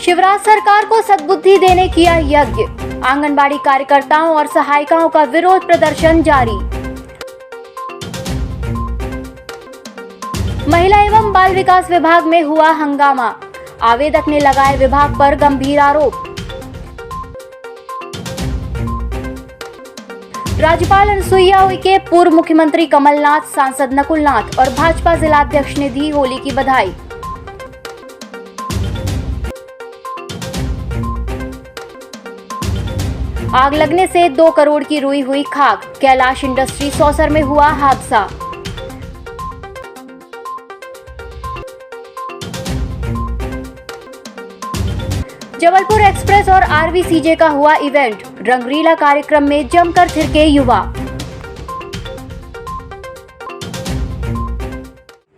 शिवराज सरकार को सद्बुद्धि देने किया यज्ञ, आंगनबाड़ी कार्यकर्ताओं और सहायिकाओं का विरोध प्रदर्शन जारी। महिला एवं बाल विकास विभाग में हुआ हंगामा, आवेदक ने लगाए विभाग पर गंभीर आरोप। राज्यपाल अनुसुईया उइके, पूर्व मुख्यमंत्री कमलनाथ, सांसद नकुलनाथ और भाजपा जिलाध्यक्ष ने दी होली की बधाई। आग लगने से 2 करोड़ की रुई हुई खाक, कैलाश इंडस्ट्री सौसर में हुआ हादसा। जबलपुर एक्सप्रेस और आरवीसीजे का हुआ इवेंट, रंगरीला कार्यक्रम में जमकर थिरके युवा।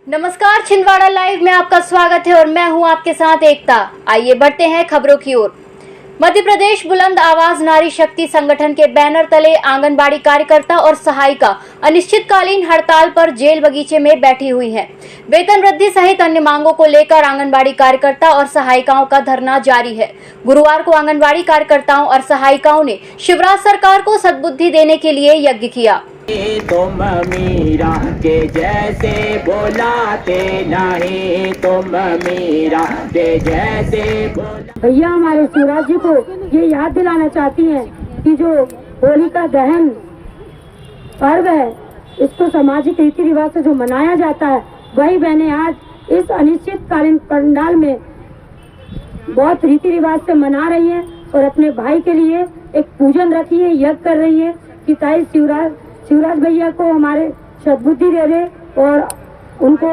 नमस्कार, छिंदवाड़ा लाइव में आपका स्वागत है और मैं हूं आपके साथ एकता। आइए बढ़ते हैं खबरों की ओर। मध्य प्रदेश बुलंद आवाज नारी शक्ति संगठन के बैनर तले आंगनबाड़ी कार्यकर्ता और सहायिका अनिश्चितकालीन हड़ताल पर जेल बगीचे में बैठी हुई हैं। वेतन वृद्धि सहित अन्य मांगों को लेकर आंगनबाड़ी कार्यकर्ता और सहायिकाओं का धरना जारी है। गुरुवार को आंगनबाड़ी कार्यकर्ताओं और सहायिकाओं ने शिवराज सरकार को सद्बुद्धि देने के लिए यज्ञ किया। तुम मीरा के जैसे बोलाते नहीं, तुम मीरा के जैसे भैया हमारे शिवराज जी को ये याद दिलाना चाहती हैं कि जो होली का दहन पर्व है, इसको सामाजिक रीति रिवाज से जो मनाया जाता है, वही बहनें आज इस अनिश्चितकालीन पंडाल में बहुत रीति रिवाज से मना रही हैं और अपने भाई के लिए एक पूजन रखी है, यज्ञ कर रही है कि ताई शिवराज भैया को हमारे सद्बुद्धि दे दे और उनको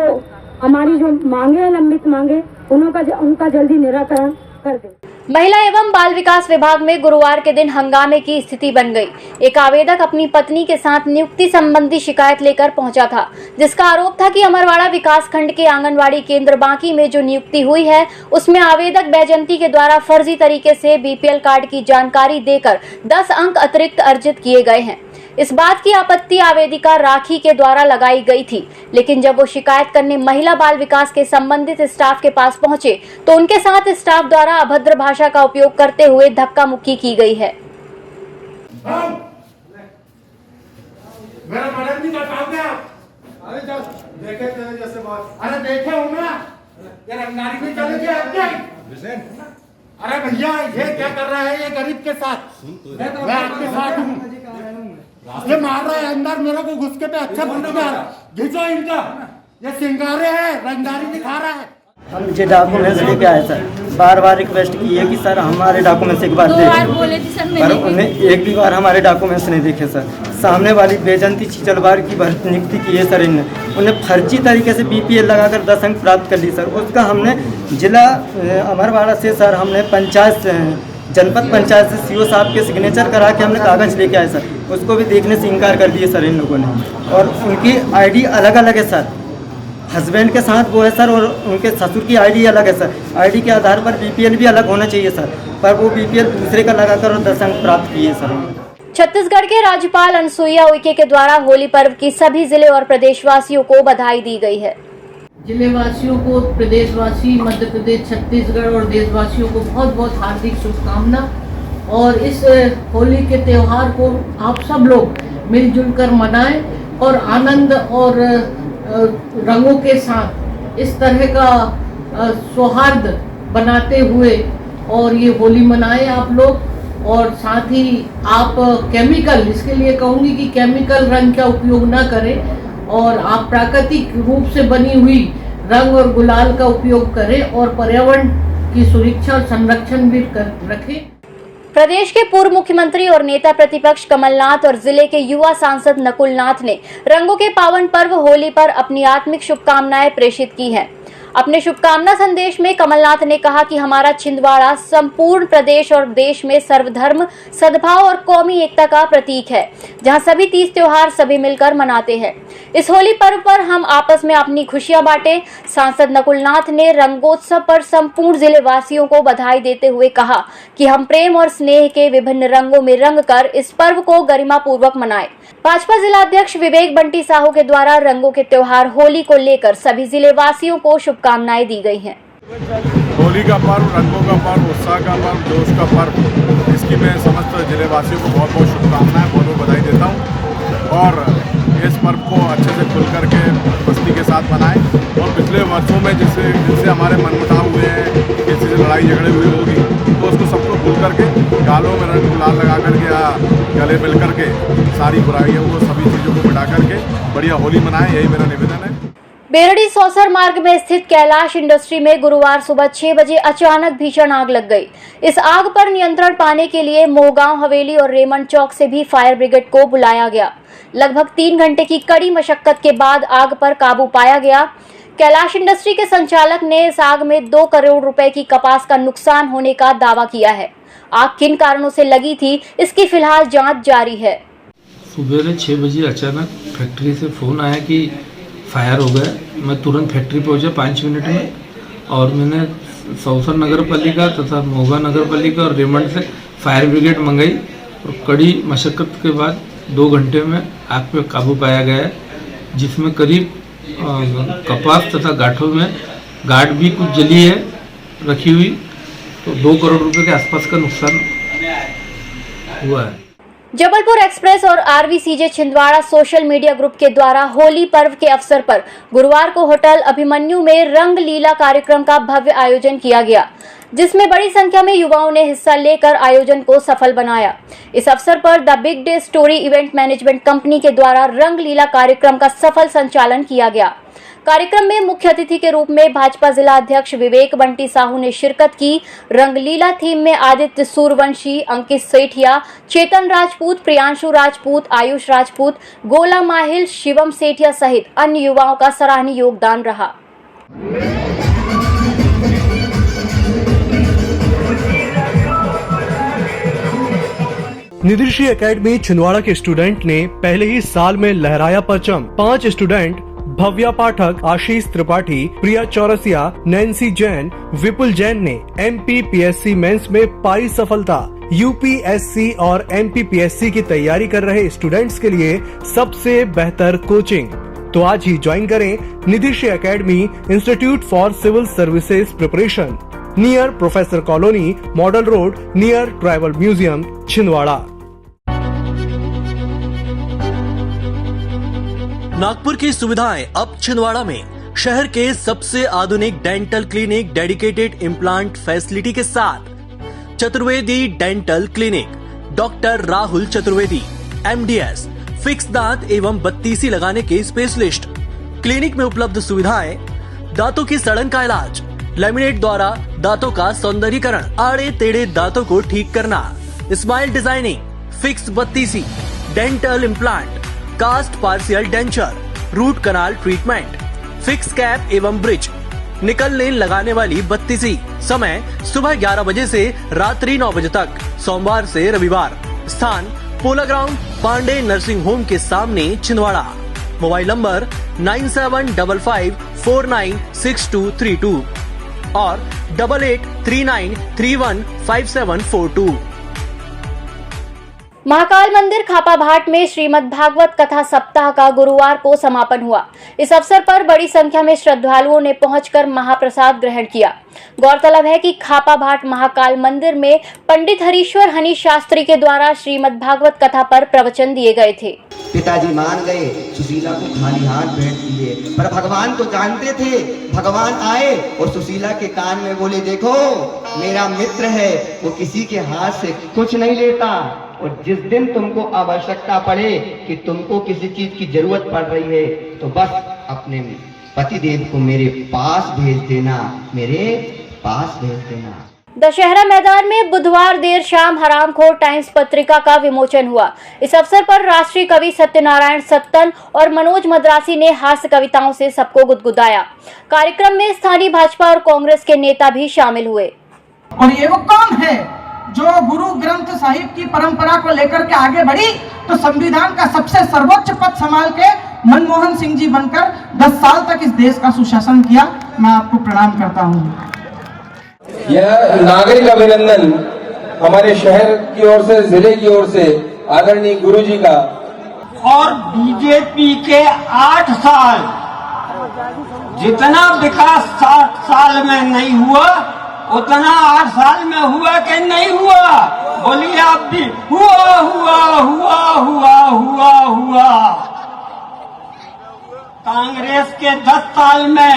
हमारी जो मांगे हैं, लंबित मांगे, उनका जल्दी निराकरण कर दे। महिला एवं बाल विकास विभाग में गुरुवार के दिन हंगामे की स्थिति बन गई। एक आवेदक अपनी पत्नी के साथ नियुक्ति संबंधी शिकायत लेकर पहुंचा था, जिसका आरोप था कि अमरवाड़ा विकास खंड के आंगनबाड़ी केंद्र बांकी में जो नियुक्ति हुई है, उसमें आवेदक बैजंती के द्वारा फर्जी तरीके से बीपीएल कार्ड की जानकारी देकर 10 अंक अतिरिक्त अर्जित किए गए हैं। इस बात की आपत्ति आवेदिका राखी के द्वारा लगाई गई थी, लेकिन जब वो शिकायत करने महिला बाल विकास के संबंधित स्टाफ के पास पहुंचे तो उनके साथ स्टाफ द्वारा अभद्र भाषा का उपयोग करते हुए धक्का मुक्की की गई है। मेरा मैडम जी का काम क्या? अरे जब देखे तेरे जैसे बात, अरे देखे हो ना, ये रंगदारी में चले गए आप क्या? अरे भैया ये क्या कर रहा है ये गरीब के साथ? मैं आपके साथ हूँ। ये मार रहा है अंदर, मेरे को घुस के पे अच्छा बोलने में आ रहा है। घिचो इनका, ये सिंगारे है, रंगदारी दिखा रहा है। हम जो डॉक्यूमेंट्स लेके आए सर, बार बार रिक्वेस्ट की है कि सर हमारे डॉक्यूमेंट्स एक बार देखें, पर उन्हें एक भी बार हमारे डॉक्यूमेंट्स नहीं देखे सर। सामने वाली बेजंती चिचलवार की नियुक्ति की है सर, उन्हें फर्जी तरीके से बीपीएल लगाकर 10 अंक प्राप्त कर ली सर। उसका हमने जिला अमरवाड़ा से सर हमने पंचायत जनपद पंचायत से सीओ साहब के सिग्नेचर करा के हमने कागज़ लेके आए सर, उसको भी देखने से इनकार कर दिए सर इन लोगों ने। और उनकी आईडी अलग अलग है सर, हस्बैंड के साथ वो है सर और उनके ससुर की आईडी अलग है सर। आईडी के आधार पर बीपीएल भी अलग होना चाहिए सर, पर वो बीपीएल दूसरे का लगाकर और 10 अंक प्राप्त किए सर। छत्तीसगढ़ के राज्यपाल अनुसुईया उइके के द्वारा होली पर्व की सभी जिले और प्रदेशवासियों को बधाई दी गई है। जिले वासियों को, प्रदेशवासी, मध्य प्रदेश, छत्तीसगढ़ और देशवासियों को बहुत बहुत हार्दिक शुभकामना। और इस होली के त्योहार को आप सब लोग मिलजुल कर मनाएं और आनंद और रंगों के साथ इस तरह का सौहार्द बनाते हुए और ये होली मनाएं आप लोग। और साथ ही आप केमिकल, इसके लिए कहूँगी कि केमिकल रंग का उपयोग ना करें और आप प्राकृतिक रूप से बनी हुई रंग और गुलाल का उपयोग करें और पर्यावरण की सुरक्षा और संरक्षण भी रखें। प्रदेश के पूर्व मुख्यमंत्री और नेता प्रतिपक्ष कमलनाथ और जिले के युवा सांसद नकुलनाथ ने रंगों के पावन पर्व होली पर अपनी आत्मिक शुभकामनाएं प्रेषित की हैं। अपने शुभकामना संदेश में कमलनाथ ने कहा कि हमारा छिंदवाड़ा संपूर्ण प्रदेश और देश में सर्वधर्म, सद्भाव और कौमी एकता का प्रतीक है, जहां सभी तीज त्योहार सभी मिलकर मनाते हैं। इस होली पर्व पर हम आपस में अपनी खुशियां बांटें। सांसद नकुलनाथ ने रंगोत्सव पर संपूर्ण जिले वासियों को बधाई देते हुए कहा कि हम प्रेम और स्नेह के विभिन्न रंगों में रंग कर इस पर्व को गरिमा पूर्वक मनाएं। भाजपा जिलाध्यक्ष विवेक बंटी साहू के द्वारा रंगों के त्योहार होली को लेकर सभी जिले वासियों को शुभकामनाएं दी गई हैं। होली का पर्व, रंगों का पर्व, उत्साह का पर्व, जोश का पर्व, इसकी मैं समस्त जिलेवासियों को बहुत बहुत शुभकामनाएं, बहुत बहुत बधाई देता हूं और इस पर्व को अच्छे से खुल करके मस्ती के साथ मनाएं और पिछले वर्षों में जिनसे हमारे मनमुटाव हुए हैं, किसी से लड़ाई झगड़े हुए होगी, तो उसको सबको भूल करके गालों में रंग गुलाल लगा करके या गले मिल करके सारी बुराइयों को, सभी चीज़ों को मिटा करके बढ़िया होली मनाएं, यही मेरा निवेदन है। बेरडी सौसर मार्ग में स्थित कैलाश इंडस्ट्री में गुरुवार सुबह 6 बजे अचानक भीषण आग लग गई। इस आग पर नियंत्रण पाने के लिए मोहगांव हवेली और रेमंड चौक से भी फायर ब्रिगेड को बुलाया गया। लगभग 3 घंटे की कड़ी मशक्कत के बाद आग पर काबू पाया गया। कैलाश इंडस्ट्री के संचालक ने इस आग में 2 करोड़ रुपए की कपास का नुकसान होने का दावा किया है। आग किन कारणों से लगी थी, इसकी फिलहाल जांच जारी है। सुबह 6 बजे अचानक फैक्ट्री से फोन आया कि फायर हो गया। मैं तुरंत फैक्ट्री पहुंचा 5 मिनट में और मैंने सौसर नगर पालिका तथा मोगा नगर पालिका और रेमंड से फायर ब्रिगेड मंगाई और कड़ी मशक्कत के बाद 2 घंटे में आग पे काबू पाया गया, जिसमें करीब कपास तथा गाठों में गाठ भी कुछ जली है रखी हुई, तो 2 करोड़ रुपए के आसपास का नुकसान हुआ है। जबलपुर एक्सप्रेस और RVCJ Chhindwara social media group के द्वारा होली पर्व के अवसर पर गुरुवार को होटल अभिमन्यु में रंग लीला कार्यक्रम का भव्य आयोजन किया गया, जिसमें बड़ी संख्या में युवाओं ने हिस्सा लेकर आयोजन को सफल बनाया। इस अवसर पर the big day story event management company के द्वारा रंग लीला कार्यक्रम का सफल संचालन किया गया। कार्यक्रम में मुख्य अतिथि के रूप में भाजपा जिला अध्यक्ष विवेक बंटी साहू ने शिरकत की। रंगलीला थीम में आदित्य सूर्यवंशी, अंकित सेठिया, चेतन राजपूत, प्रियांशु राजपूत, आयुष राजपूत, गोला माहिल, शिवम सेठिया सहित अन्य युवाओं का सराहनीय योगदान रहा। निदर्शी एकेडमी छिंदवाड़ा के स्टूडेंट ने पहले ही साल में लहराया परचम। 5 स्टूडेंट भव्या पाठक, आशीष त्रिपाठी, प्रिया चौरसिया, नैन्सी जैन, विपुल जैन ने MPPSC मेंस में पाई सफलता। UPSC और MPPSC की तैयारी कर रहे स्टूडेंट्स के लिए सबसे बेहतर कोचिंग। तो आज ही ज्वाइन करें Nidarshi Academy, Institute for Civil Services Preparation, near Professor Colony, Model Road, near Tribal Museum, Chhindwara. Nagpur की सुविधाएं अब छिंदवाड़ा में। शहर के सबसे आधुनिक dental clinic dedicated implant facility के साथ Chaturvedi dental clinic, doctor Rahul Chaturvedi, MDS, fix दांत एवं बत्तीसी लगाने के स्पेशलिस्ट। क्लिनिक में उपलब्ध सुविधाएं: दांतों की सड़न का इलाज, लैमिनेट द्वारा दांतों का सौंदर्यीकरण, आड़े टेढ़े दांतों को ठीक करना, स्माइल डिजाइनिंग, फिक्स बत्तीसी, dental implant, cast partial denture, root canal treatment, fix cap एवं ब्रिज, निकल लेन लगाने वाली बत्तीसी। समय सुबह 11 बजे से रात्रि 9 बजे तक, सोमवार से रविवार। स्थान पोला ग्राउंड, पांडे नर्सिंग होम के सामने, छिंदवाड़ा। मोबाइल नंबर 9755496232 और 8839315742। महाकाल मंदिर खापाभाट में श्रीमद् भागवत कथा सप्ताह का गुरुवार को समापन हुआ। इस अवसर पर बड़ी संख्या में श्रद्धालुओं ने पहुंचकर महाप्रसाद ग्रहण किया। गौरतलब है कि खापाभाट महाकाल मंदिर में पंडित हरीश्वर हनी शास्त्री के द्वारा श्रीमद् भागवत कथा पर प्रवचन दिए गए थे। पिताजी मान गए, सुशीला को खाली हाथ भेंट दिए, पर भगवान तो जानते थे। भगवान आए और सुशीला के कान में बोले, देखो मेरा मित्र है, वो किसी के हाथ से कुछ नहीं लेता, और जिस दिन तुमको आवश्यकता पड़े कि तुमको किसी चीज की जरूरत पड़ रही है, तो बस अपने पतिदेव को मेरे पास भेज देना, मेरे पास भेज देना। दशहरा मैदान में बुधवार देर शाम हरामखोर टाइम्स पत्रिका का विमोचन हुआ। इस अवसर पर राष्ट्रीय कवि सत्यनारायण सत्तन और मनोज मद्रासी ने हास्य कविताओं से सबको गुदगुदाया। कार्यक्रम में स्थानीय भाजपा और कांग्रेस के नेता भी शामिल हुए। और ये वो कौन है जो गुरु ग्रंथ साहिब की परंपरा को लेकर के आगे बढ़ी, तो संविधान का सबसे सर्वोच्च पद संभाल के मनमोहन सिंह जी बनकर 10 साल तक इस देश का सुशासन किया। मैं आपको प्रणाम करता हूँ। यह नागरिक अभिनंदन हमारे शहर की ओर से, जिले की ओर से आदरणीय गुरुजी का। और बीजेपी के 8 साल जितना विकास 60 साल में नहीं हुआ उतना 8 साल में हुआ कि नहीं हुआ? बोलिए आप भी। हुआ हुआ हुआ हुआ हुआ हुआ। कांग्रेस के 10 साल में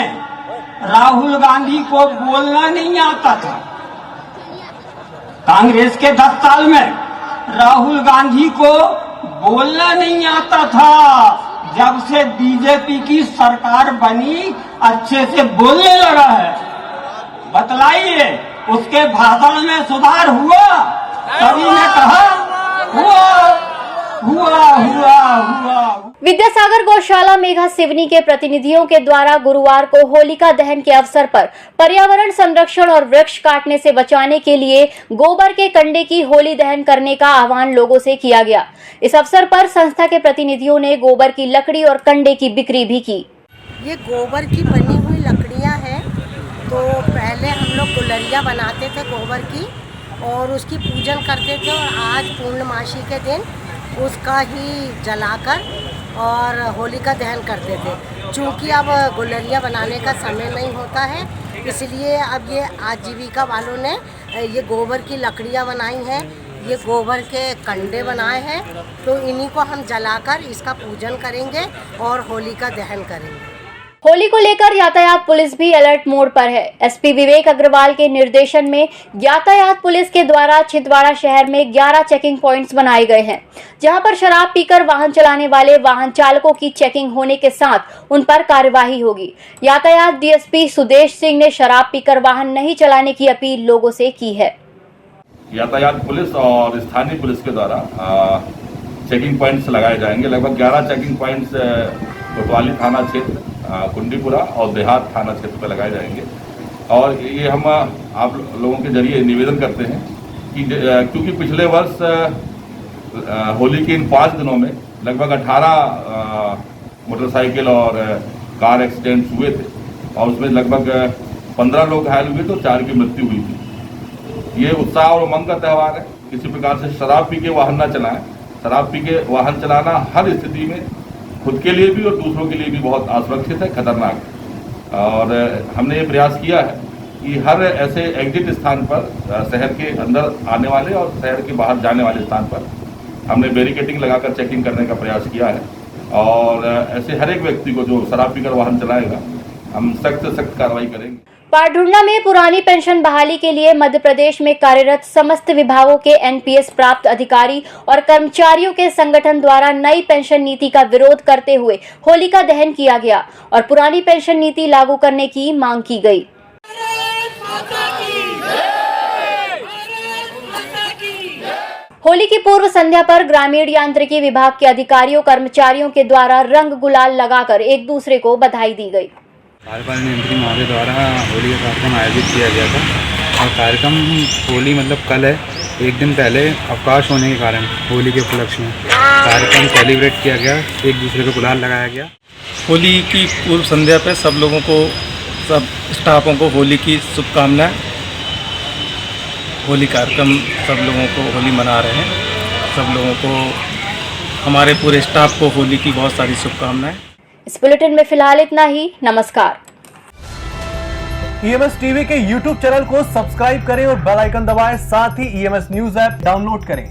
राहुल गांधी को बोलना नहीं आता था। कांग्रेस के 10 साल में राहुल गांधी को बोलना नहीं आता था। जब से बीजेपी की सरकार बनी अच्छे से बोलने लगा है। बतलाइए उसके भाषण में सुधार हुआ? सभी ने कहा हुआ हुआ हुआ हुआ। विद्यासागर गौशाला मेघा सिवनी के प्रतिनिधियों के द्वारा गुरुवार को होलिका दहन के अवसर पर पर्यावरण संरक्षण और वृक्ष काटने से बचाने के लिए गोबर के कंडे की होली दहन करने का आह्वान लोगों से किया गया। इस अवसर पर संस्था के प्रतिनिधियों ने गोबर की लकड़ी और कंडे की बिक्री भी की। ये गोबर की बनी हुई लकड़ियां हैं। तो पहले हम लोग गुलरिया बनाते थे गोबर की और उसकी पूजन करते थे और आज पूर्णमासी के दिन उसका ही जलाकर और होलिका दहन करते थे। चूँकि अब गुलरिया बनाने का समय नहीं होता है इसलिए अब ये आजीविका वालों ने ये गोबर की लकड़ियाँ बनाई हैं, ये गोबर के कंडे बनाए हैं। तो इन्हीं को हम जलाकर इसका पूजन करेंगे और होलिका दहन करेंगे। होली को लेकर यातायात पुलिस भी अलर्ट मोड पर है। एसपी विवेक अग्रवाल के निर्देशन में यातायात पुलिस के द्वारा छिंदवाड़ा शहर में 11 चेकिंग पॉइंट्स बनाए गए हैं, जहां पर शराब पीकर वाहन चलाने वाले वाहन चालकों की चेकिंग होने के साथ उन पर कार्यवाही होगी। यातायात डीएसपी सुदेश सिंह ने शराब पीकर वाहन नहीं चलाने की अपील लोगों से की है। यातायात पुलिस और स्थानीय पुलिस के द्वारा चेकिंग पॉइंट्स लगाए जाएंगे। लगभग 11 चेकिंग पॉइंट्स कोतवाली थाना क्षेत्र, कुंडीपुरा और देहात थाना क्षेत्र पर लगाए जाएंगे। और ये हम आप लोगों के जरिए निवेदन करते हैं कि क्योंकि पिछले वर्ष होली के इन 5 दिनों में लगभग 18 मोटरसाइकिल और कार एक्सीडेंट्स हुए थे और उसमें लगभग 15 लोग घायल हुए तो 4 की मृत्यु हुई थी। ये उत्साह और उमंग का त्यौहार है। किसी प्रकार से शराब पी के वाहन न चलाएं। शराब पी के वाहन चलाना हर स्थिति में खुद के लिए भी और दूसरों के लिए भी बहुत असुरक्षित है, खतरनाक है। और हमने ये प्रयास किया है कि हर ऐसे एग्जिट स्थान पर शहर के अंदर आने वाले और शहर के बाहर जाने वाले स्थान पर हमने बैरिकेडिंग लगाकर चेकिंग करने का प्रयास किया है। और ऐसे हर एक व्यक्ति को जो शराब पीकर वाहन चलाएगा हम सख्त से सख्त कार्रवाई करेंगे। पारढूंडा में पुरानी पेंशन बहाली के लिए मध्य प्रदेश में कार्यरत समस्त विभागों के एनपीएस प्राप्त अधिकारी और कर्मचारियों के संगठन द्वारा नई पेंशन नीति का विरोध करते हुए होलिका दहन किया गया और पुरानी पेंशन नीति लागू करने की मांग की गई। होली की पूर्व संध्या पर ग्रामीण यांत्रिकी विभाग के अधिकारियों कर्मचारियों के द्वारा रंग गुलाल लगाकर एक दूसरे को बधाई दी गई। कार्यपालन मंत्री महोदय द्वारा होली का कार्यक्रम आयोजित किया गया था और कार्यक्रम होली मतलब कल है, एक दिन पहले अवकाश होने के कारण होली के उपलक्ष्य में कार्यक्रम सेलिब्रेट किया गया, एक दूसरे को गुलाल लगाया गया। होली की पूर्व संध्या पे सब लोगों को, सब स्टाफों को होली की शुभकामनाएं। होली कार्यक्रम सब लोगों को होली मना रहे हैं, सब लोगों को, हमारे पूरे स्टाफ को होली की बहुत सारी शुभकामनाएं। इस बुलेटिन में फिलहाल इतना ही। नमस्कार। ईएमएस टीवी के यूट्यूब चैनल को सब्सक्राइब करें और बेल आइकन दबाएं। साथ ही ईएमएस न्यूज ऐप डाउनलोड करें।